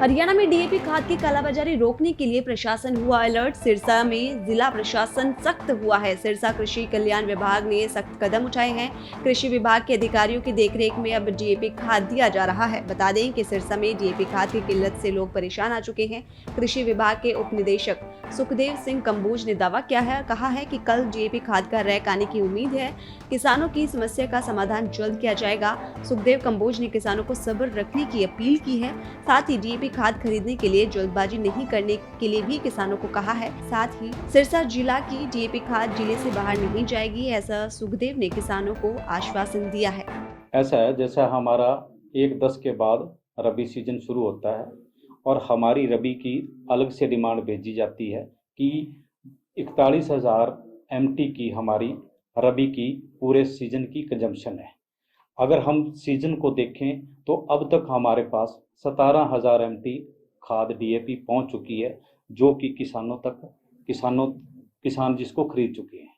हरियाणा में डीएपी खाद की कालाबाजारी रोकने के लिए प्रशासन हुआ अलर्ट। सिरसा में जिला प्रशासन सख्त हुआ है। सिरसा कृषि कल्याण विभाग ने सख्त कदम उठाए हैं। कृषि विभाग के अधिकारियों की देखरेख में अब डीएपी खाद दिया जा रहा है। बता दें कि सिरसा में डीएपी खाद की किल्लत से लोग परेशान आ चुके हैं। कृषि विभाग के उप निदेशक सुखदेव सिंह कंबोज ने दावा कहा है कि कल डीएपी खाद का रैक आने की उम्मीद है। किसानों की समस्या का समाधान जल्द किया जाएगा। सुखदेव कंबोज ने किसानों को सब्र रखने की अपील की है। साथ ही डीएपी खाद खरीदने के लिए जल्दबाजी नहीं करने के लिए भी किसानों को कहा है। साथ ही सिरसा जिला की डीएपी खाद जिले से बाहर नहीं जाएगी, ऐसा सुखदेव ने किसानों को आश्वासन दिया है। ऐसा है जैसा हमारा 1/10 के बाद रबी सीजन शुरू होता है और हमारी रबी की अलग से डिमांड भेजी जाती है कि 41,000 MT की हमारी रबी की पूरे सीजन की कंजम्पशन है। अगर हम सीजन को देखें तो अब तक हमारे पास 17,000 MT खाद DAP पहुंच चुकी है, जो कि किसान जिसको खरीद चुके हैं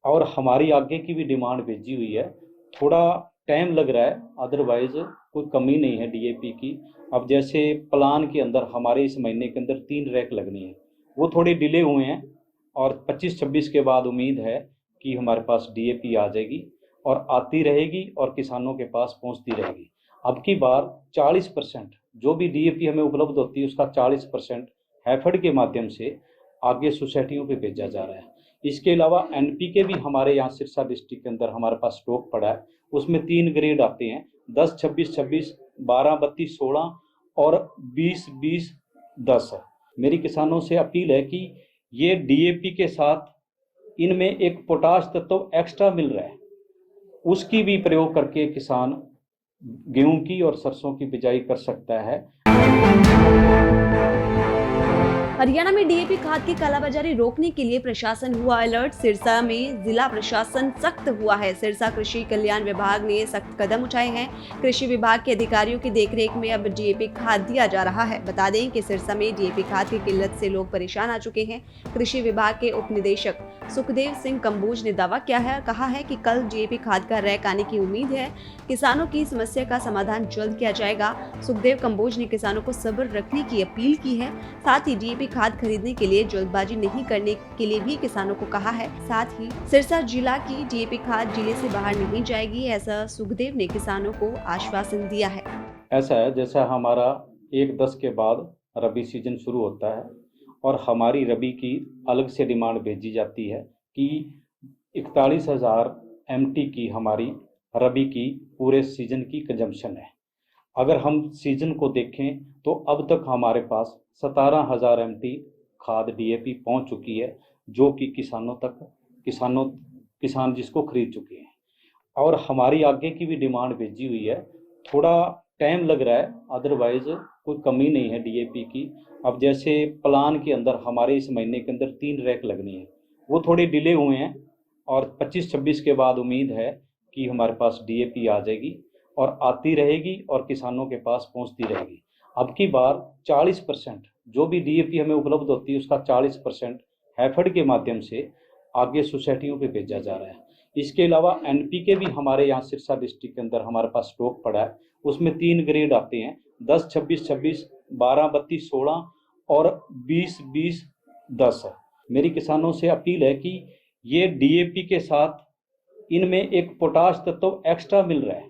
और हमारी आगे की भी डिमांड भेजी हुई है। थोड़ा टाइम लग रहा है, अदरवाइज कोई कमी नहीं है DAP की। अब जैसे प्लान के अंदर हमारे इस महीने के अंदर 3 रैक लगने हैं, वो थोड़े डिले हुए हैं और 25-26 के बाद उम्मीद है कि हमारे पास DAP आ जाएगी और आती रहेगी और किसानों के पास पहुंचती रहेगी। अब की बार 40% जो भी DAP हमें उपलब्ध होती है उसका 40% हैफेड के माध्यम से आगे सोसाइटियों पे भेजा जा रहा है। इसके अलावा NPK भी हमारे यहाँ सिरसा डिस्ट्रिक्ट के अंदर हमारे पास स्टॉक पड़ा है। उसमें 3 ग्रेड आते हैं, 10-26-26, 12-32, 16 और 20-20-10 है। मेरी किसानों से अपील है कि ये DAP के साथ इनमें एक पोटाश तत्व एक्स्ट्रा मिल रहा है, उसकी भी प्रयोग करके किसान गेहूं की और सरसों की बिजाई कर सकता है। हरियाणा में डीएपी खाद की कालाबाजारी रोकने के लिए प्रशासन हुआ अलर्ट। सिरसा में जिला प्रशासन सख्त हुआ है। सिरसा कृषि कल्याण विभाग ने सख्त कदम उठाए हैं। कृषि विभाग के अधिकारियों की देखरेख में अब डीएपी खाद दिया जा रहा है। बता दें कि सिरसा में डीएपी खाद की किल्लत से लोग परेशान आ चुके हैं। कृषि विभाग के उप निदेशक सुखदेव सिंह कंबोज ने दावा कहा है कि कल डीएपी खाद का रैक आने की उम्मीद है। किसानों की समस्या का समाधान जल्द किया जाएगा। सुखदेव कंबोज ने किसानों को सब्र रखने की अपील की है। साथ ही डीएपी खाद खरीदने के लिए जल्दबाजी नहीं करने के लिए भी किसानों को कहा है। साथ ही सिरसा जिला की डीएपी खाद जिले से बाहर नहीं जाएगी, ऐसा सुखदेव ने किसानों को आश्वासन दिया है। ऐसा है जैसा हमारा 1/10 के बाद रबी सीजन शुरू होता है और हमारी रबी की अलग से डिमांड भेजी जाती है कि 41,000 MT की हमारी रबी की पूरे सीजन की कंजम्पशन है। अगर हम सीजन को देखें तो अब तक हमारे पास 17,000 MT खाद DAP पहुंच चुकी है, जो कि किसान जिसको खरीद चुके हैं और हमारी आगे की भी डिमांड भेजी हुई है। थोड़ा टाइम लग रहा है, अदरवाइज कोई कमी नहीं है DAP की। अब जैसे प्लान के अंदर हमारे इस महीने के अंदर 3 रैक लगने हैं, वो थोड़े डिले हुए हैं और 25-26 के बाद उम्मीद है कि हमारे पास DAP आ जाएगी और आती रहेगी और किसानों के पास पहुंचती रहेगी। अब की बार 40% जो भी DAP हमें उपलब्ध होती है उसका 40% हैफेड के माध्यम से आगे सोसाइटियों पे भेजा जा रहा है। इसके अलावा NPK भी हमारे यहाँ सिरसा डिस्ट्रिक्ट के अंदर हमारे पास स्टॉक पड़ा है। उसमें 3 ग्रेड आते हैं, 10-26-26, 12-32, 16 और 20-20-10 है। मेरी किसानों से अपील है कि ये DAP के साथ इनमें एक पोटाश तत्व एक्स्ट्रा मिल रहा है,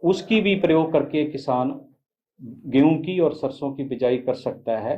उसकी भी प्रयोग करके किसान गेहूं की और सरसों की बिजाई कर सकता है।